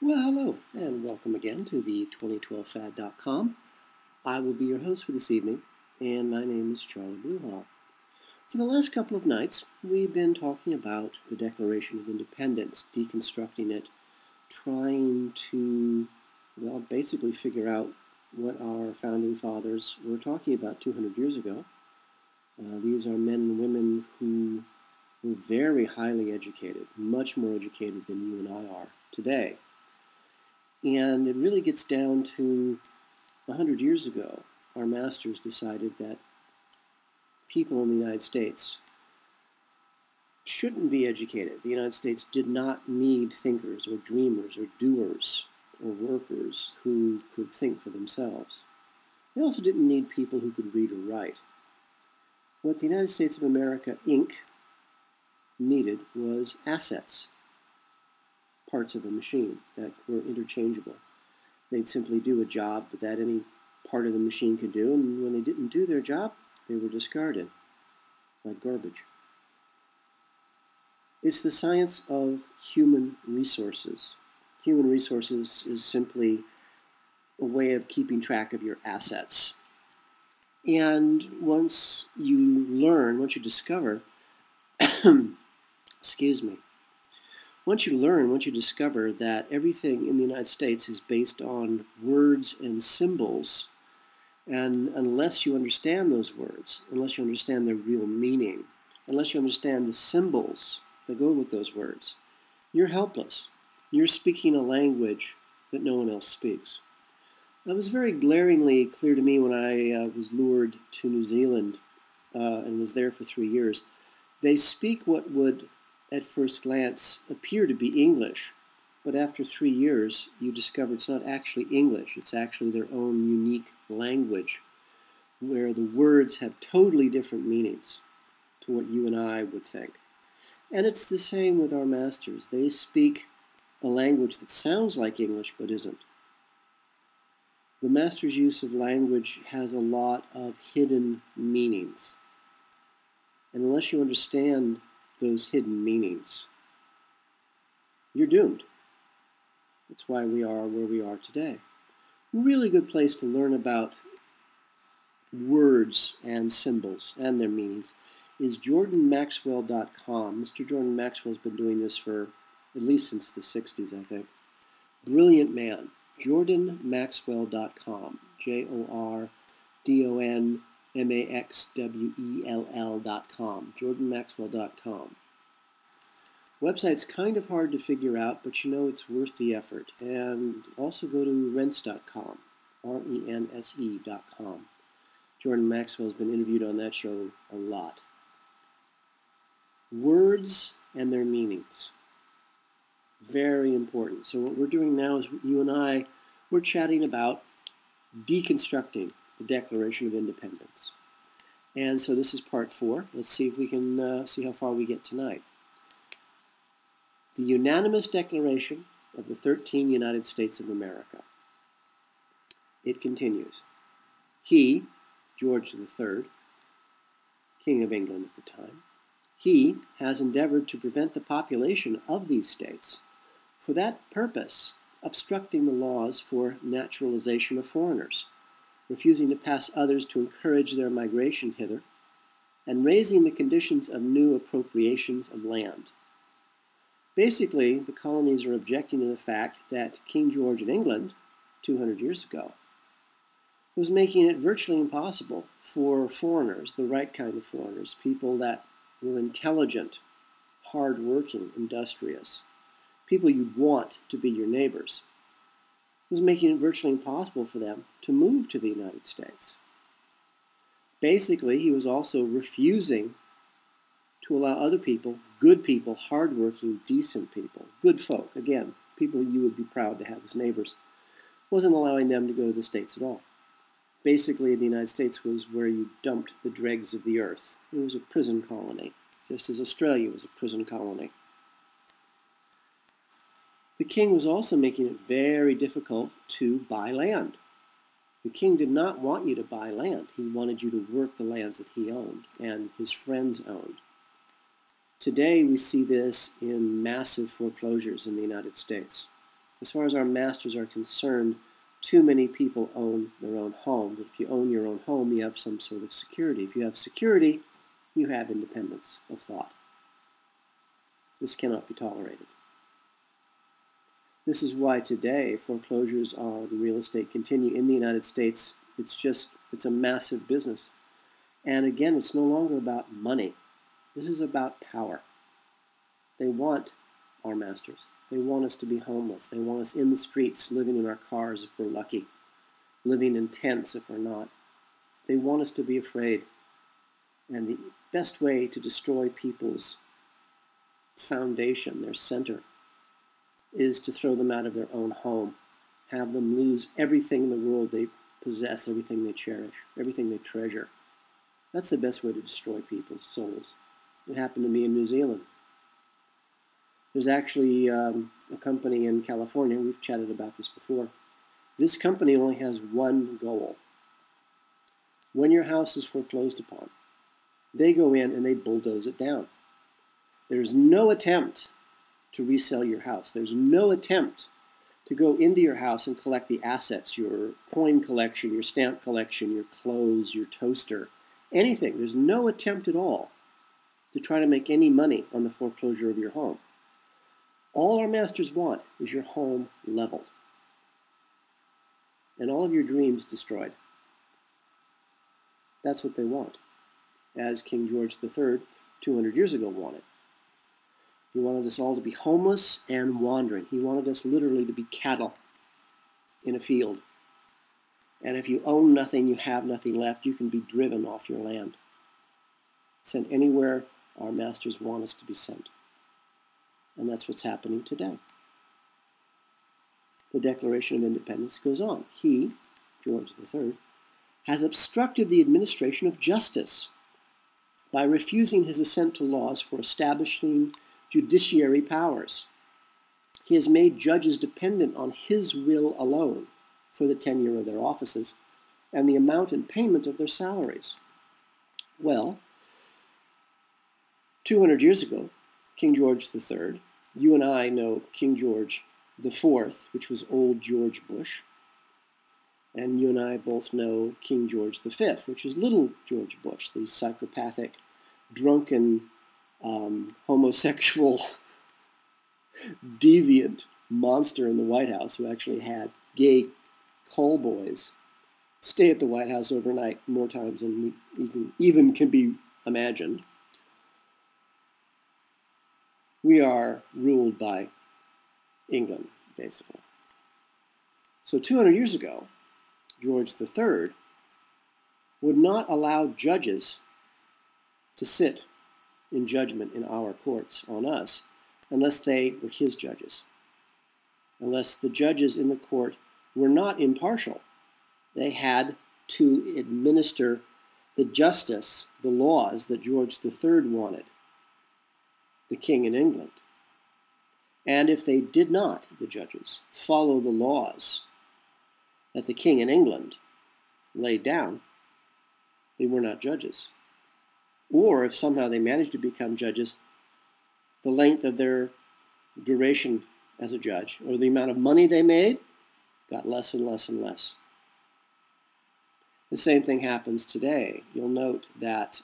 Well, hello, and welcome again to the 2012fad.com. I will be your host for this evening, and my name is Charlie Bluehall. For the last couple of nights, we've been talking about the Declaration of Independence, deconstructing it, trying to, well, basically figure out what our founding fathers were talking about 200 years ago. These are men and women who were very highly educated, much more educated than you and I are today. And it really gets down to 100 years ago, our masters decided that people in the United States shouldn't be educated. The United States did not need thinkers or dreamers or doers or workers who could think for themselves. They also didn't need people who could read or write. What the United States of America, Inc. needed was assets. Parts of a machine that were interchangeable. They'd simply do a job that any part of the machine could do, and when they didn't do their job, they were discarded like garbage. It's the science of human resources. Human resources is simply a way of keeping track of your assets. And once you learn, once you discover, excuse me, once you discover that everything in the United States is based on words and symbols, and unless you understand those words, unless you understand their real meaning, unless you understand the symbols that go with those words, you're helpless. You're speaking a language that no one else speaks. That was very glaringly clear to me when I was lured to New Zealand and was there for 3 years. They speak what would at first glance appear to be English, but after 3 years you discover it's not actually English, it's actually their own unique language where the words have totally different meanings to what you and I would think. And it's the same with our masters. They speak a language that sounds like English but isn't. The master's use of language has a lot of hidden meanings. And unless you understand those hidden meanings, you're doomed. That's why we are where we are today. Really good place to learn about words and symbols and their meanings is jordanmaxwell.com. Mr. Jordan Maxwell's been doing this for at least since the 60s, I think. Brilliant man. jordanmaxwell.com. JORDONMAXWELL.com. jordanmaxwell.com. Website's kind of hard to figure out, but you know it's worth the effort. And also go to rense.com, RENSE.com. Jordan Maxwell's been interviewed on that show a lot. Words and their meanings. Very important. So what we're doing now is you and I, we're chatting about deconstructing the Declaration of Independence. And so this is part 4. Let's see if we can see how far we get tonight. The unanimous declaration of the 13 United States of America. It continues. He, George III, King of England at the time, he has endeavored to prevent the population of these states, for that purpose, obstructing the laws for naturalization of foreigners, refusing to pass others to encourage their migration hither, and raising the conditions of new appropriations of land. Basically, the colonies are objecting to the fact that King George in England, 200 years ago, was making it virtually impossible for foreigners, the right kind of foreigners, people that were intelligent, hard-working, industrious, people you'd want to be your neighbors. It was making it virtually impossible for them to move to the United States. Basically, he was also refusing to allow other people, good people, hardworking, decent people, good folk, again, people you would be proud to have as neighbors, wasn't allowing them to go to the States at all. Basically, the United States was where you dumped the dregs of the earth. It was a prison colony, just as Australia was a prison colony. The king was also making it very difficult to buy land. The king did not want you to buy land. He wanted you to work the lands that he owned and his friends owned. Today we see this in massive foreclosures in the United States. As far as our masters are concerned, too many people own their own home. If you own your own home, you have some sort of security. If you have security, you have independence of thought. This cannot be tolerated. This is why today foreclosures on real estate continue in the United States. It's a massive business. And again, it's no longer about money. This is about power. They want our masters. They want us to be homeless. They want us in the streets, living in our cars if we're lucky, living in tents if we're not. They want us to be afraid. And the best way to destroy people's foundation, their center, is to throw them out of their own home, have them lose everything in the world they possess, everything they cherish, everything they treasure. That's the best way to destroy people's souls. It happened to me in New Zealand. There's actually a company in California, we've chatted about this before. This company only has one goal. When your house is foreclosed upon, they go in and they bulldoze it down. There's no attempt to resell your house. There's no attempt to go into your house and collect the assets, your coin collection, your stamp collection, your clothes, your toaster, anything. There's no attempt at all to try to make any money on the foreclosure of your home. All our masters want is your home leveled and all of your dreams destroyed. That's what they want, as King George III 200 years ago wanted. He wanted us all to be homeless and wandering. He wanted us literally to be cattle in a field. And if you own nothing, you have nothing left, you can be driven off your land, sent anywhere our masters want us to be sent. And that's what's happening today. The Declaration of Independence goes on. He, George III, has obstructed the administration of justice by refusing his assent to laws for establishing judiciary powers. He has made judges dependent on his will alone for the tenure of their offices and the amount and payment of their salaries. Well, 200 years ago, King George III, you and I know King George IV, which was old George Bush, and you and I both know King George V, which is little George Bush, the psychopathic, drunken, homosexual, deviant monster in the White House who actually had gay call boys stay at the White House overnight more times than even can be imagined. We are ruled by England, basically. So 200 years ago, George III would not allow judges to sit in judgment in our courts on us unless they were his judges, unless the judges in the court were not impartial. They had to administer the justice, the laws that George III wanted, the king in England. And if they did not, the judges, follow the laws that the king in England laid down, they were not judges. Or if somehow they managed to become judges, the length of their duration as a judge, or the amount of money they made, got less and less and less. The same thing happens today. You'll note that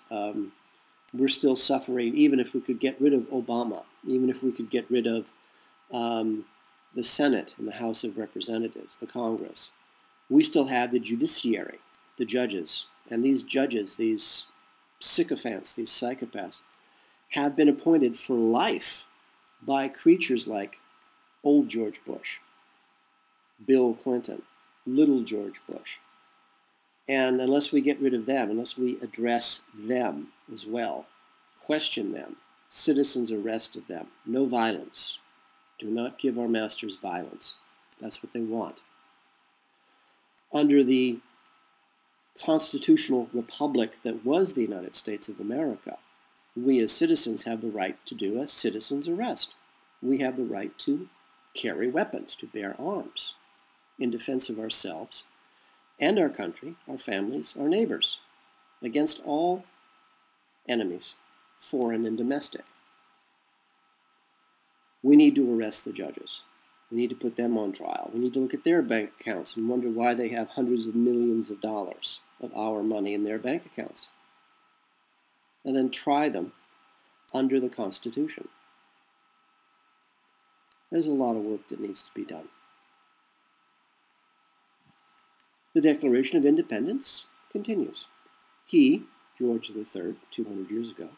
we're still suffering, even if we could get rid of Obama, even if we could get rid of the Senate and the House of Representatives, the Congress. We still have the judiciary, the judges. And these judges, these sycophants, these psychopaths, have been appointed for life by creatures like old George Bush, Bill Clinton, little George Bush. And unless we get rid of them, unless we address them as well, question them, citizens' arrest of them, no violence. Do not give our masters violence. That's what they want. Under the constitutional republic that was the United States of America, we as citizens have the right to do a citizen's arrest. We have the right to carry weapons, to bear arms in defense of ourselves and our country, our families, our neighbors, against all enemies, foreign and domestic. We need to arrest the judges. We need to put them on trial. We need to look at their bank accounts and wonder why they have hundreds of millions of dollars of our money in their bank accounts. And then try them under the Constitution. There's a lot of work that needs to be done. The Declaration of Independence continues. He, George III, 200 years ago,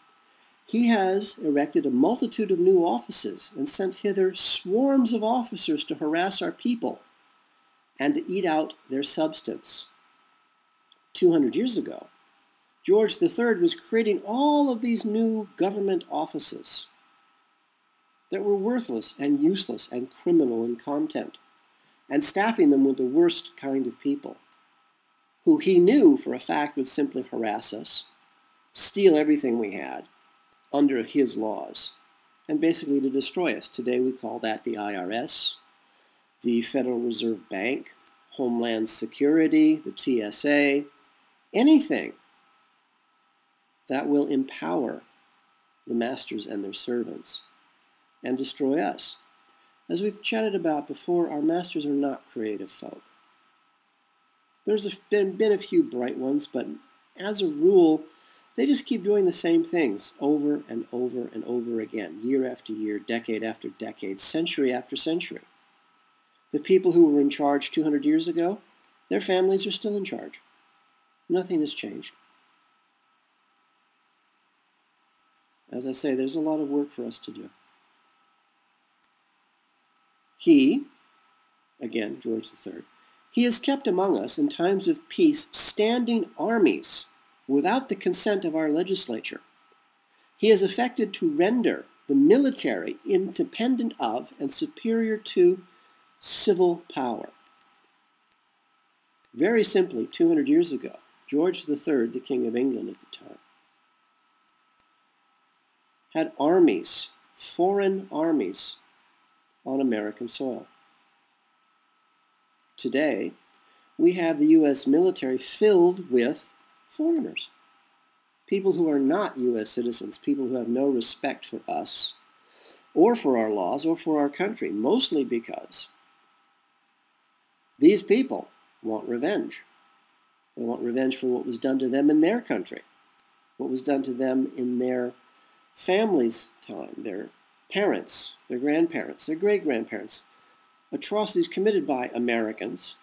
he has erected a multitude of new offices and sent hither swarms of officers to harass our people and to eat out their substance. 200 years ago, George III was creating all of these new government offices that were worthless and useless and criminal in content, and staffing them with the worst kind of people, who he knew for a fact would simply harass us, steal everything we had under his laws, and basically to destroy us. Today we call that the IRS, the Federal Reserve Bank, Homeland Security, the TSA, anything that will empower the masters and their servants and destroy us. As we've chatted about before, our masters are not creative folk. There's been a few bright ones, but as a rule, they just keep doing the same things over and over and over again, year after year, decade after decade, century after century. The people who were in charge 200 years ago, their families are still in charge. Nothing has changed. As I say, there's a lot of work for us to do. He, again, George III, he has kept among us in times of peace standing armies without the consent of our legislature. He has effected to render the military independent of and superior to civil power. Very simply, 200 years ago, George III, the King of England at the time, had armies, foreign armies, on American soil. Today, we have the U.S. military filled with foreigners, people who are not U.S. citizens, people who have no respect for us or for our laws or for our country, mostly because these people want revenge. They want revenge for what was done to them in their country, what was done to them in their family's time, their parents, their grandparents, their great-grandparents, atrocities committed by Americans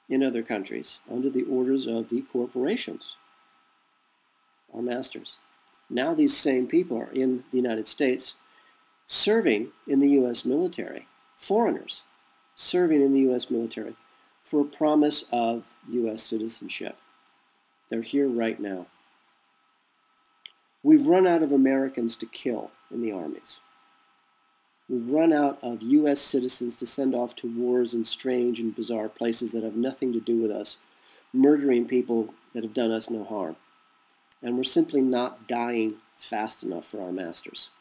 in other countries under the orders of the corporations, our masters. Now these same people are in the United States serving in the U.S. military, foreigners serving in the U.S. military for a promise of U.S. citizenship. They're here right now. We've run out of Americans to kill in the armies. We've run out of U.S. citizens to send off to wars in strange and bizarre places that have nothing to do with us, murdering people that have done us no harm. And we're simply not dying fast enough for our masters.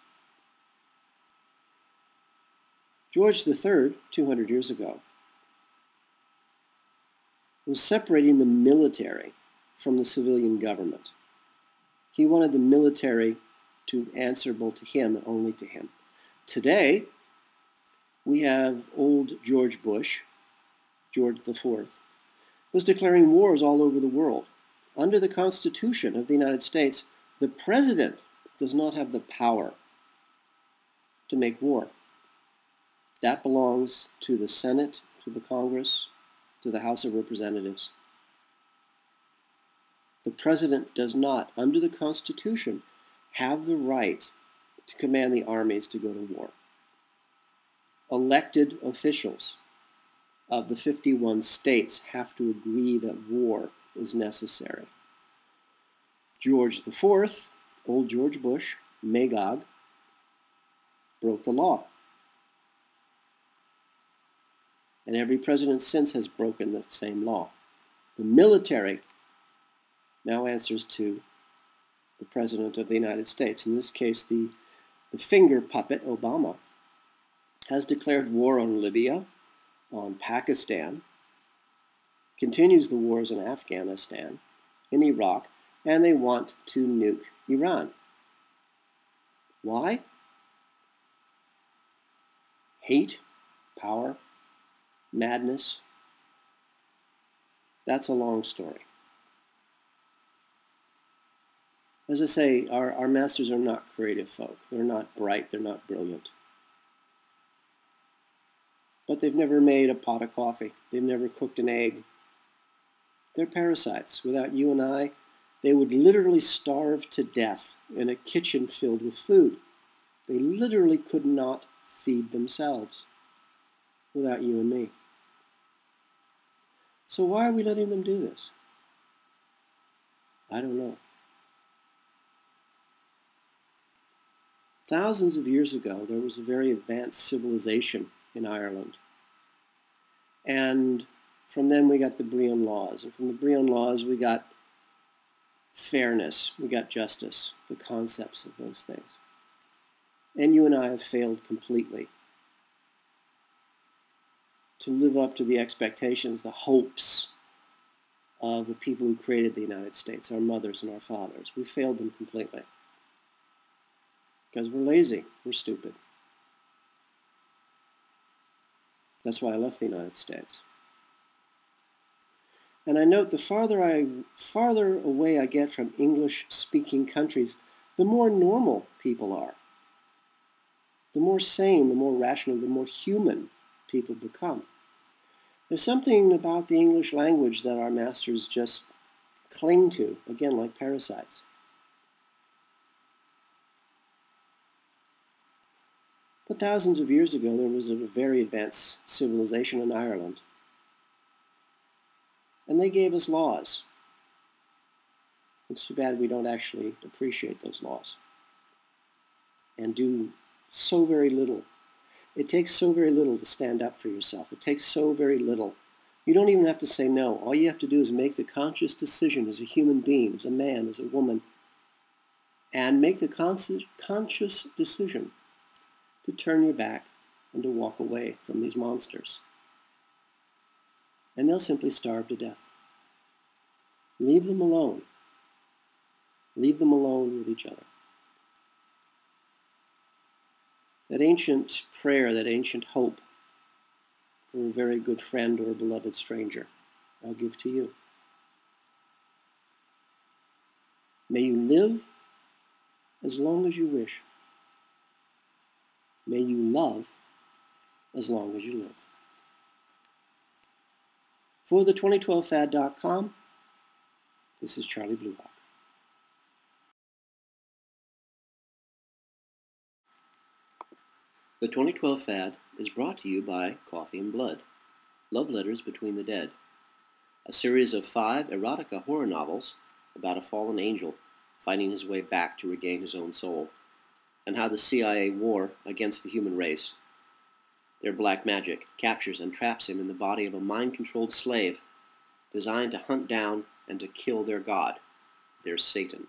George III, 200 years ago, was separating the military from the civilian government. He wanted the military to answerable to him and only to him. Today, we have old George Bush, George IV, was declaring wars all over the world. Under the Constitution of the United States, the president does not have the power to make war. That belongs to the Senate, to the Congress, to the House of Representatives. The president does not, under the Constitution, have the right to command the armies to go to war. Elected officials of the 51 states have to agree that war is necessary. George IV, old George Bush, Magog, broke the law. And every president since has broken the same law. The military now answers to the President of the United States. In this case, the finger puppet, Obama, has declared war on Libya, on Pakistan, continues the wars in Afghanistan, in Iraq, and they want to nuke Iran. Why? Hate power, madness. That's a long story. As I say, our masters are not creative folk. They're not bright. They're not brilliant. But they've never made a pot of coffee. They've never cooked an egg. They're parasites. Without you and I, they would literally starve to death in a kitchen filled with food. They literally could not feed themselves without you and me. So why are we letting them do this? I don't know. Thousands of years ago, there was a very advanced civilization in Ireland. And from them we got the Brehon Laws. And from the Brehon Laws we got fairness, we got justice, the concepts of those things. And you and I have failed completely to live up to the expectations, the hopes of the people who created the United States, our mothers and our fathers. We failed them completely. Because we're lazy, we're stupid. That's why I left the United States. And I note the farther away I get from English-speaking countries, the more normal people are. The more sane, the more rational, the more human people become. There's something about the English language that our masters just cling to, again, like parasites. But thousands of years ago, there was a very advanced civilization in Ireland. And they gave us laws. It's too bad we don't actually appreciate those laws and do so very little. It takes so very little to stand up for yourself. It takes so very little. You don't even have to say no. All you have to do is make the conscious decision as a human being, as a man, as a woman, and make the conscious decision to turn your back and to walk away from these monsters. And they'll simply starve to death. Leave them alone. Leave them alone with each other. That ancient prayer, that ancient hope for a very good friend or a beloved stranger, I'll give to you. May you live as long as you wish. May you love as long as you live. For the2012fad.com, this is Charlie Bluehawk. The 2012 Fad is brought to you by Coffee and Blood, Love Letters Between the Dead, a series of 5 erotica horror novels about a fallen angel fighting his way back to regain his own soul, and how the CIA war against the human race, their black magic, captures and traps him in the body of a mind-controlled slave designed to hunt down and to kill their god, their Satan.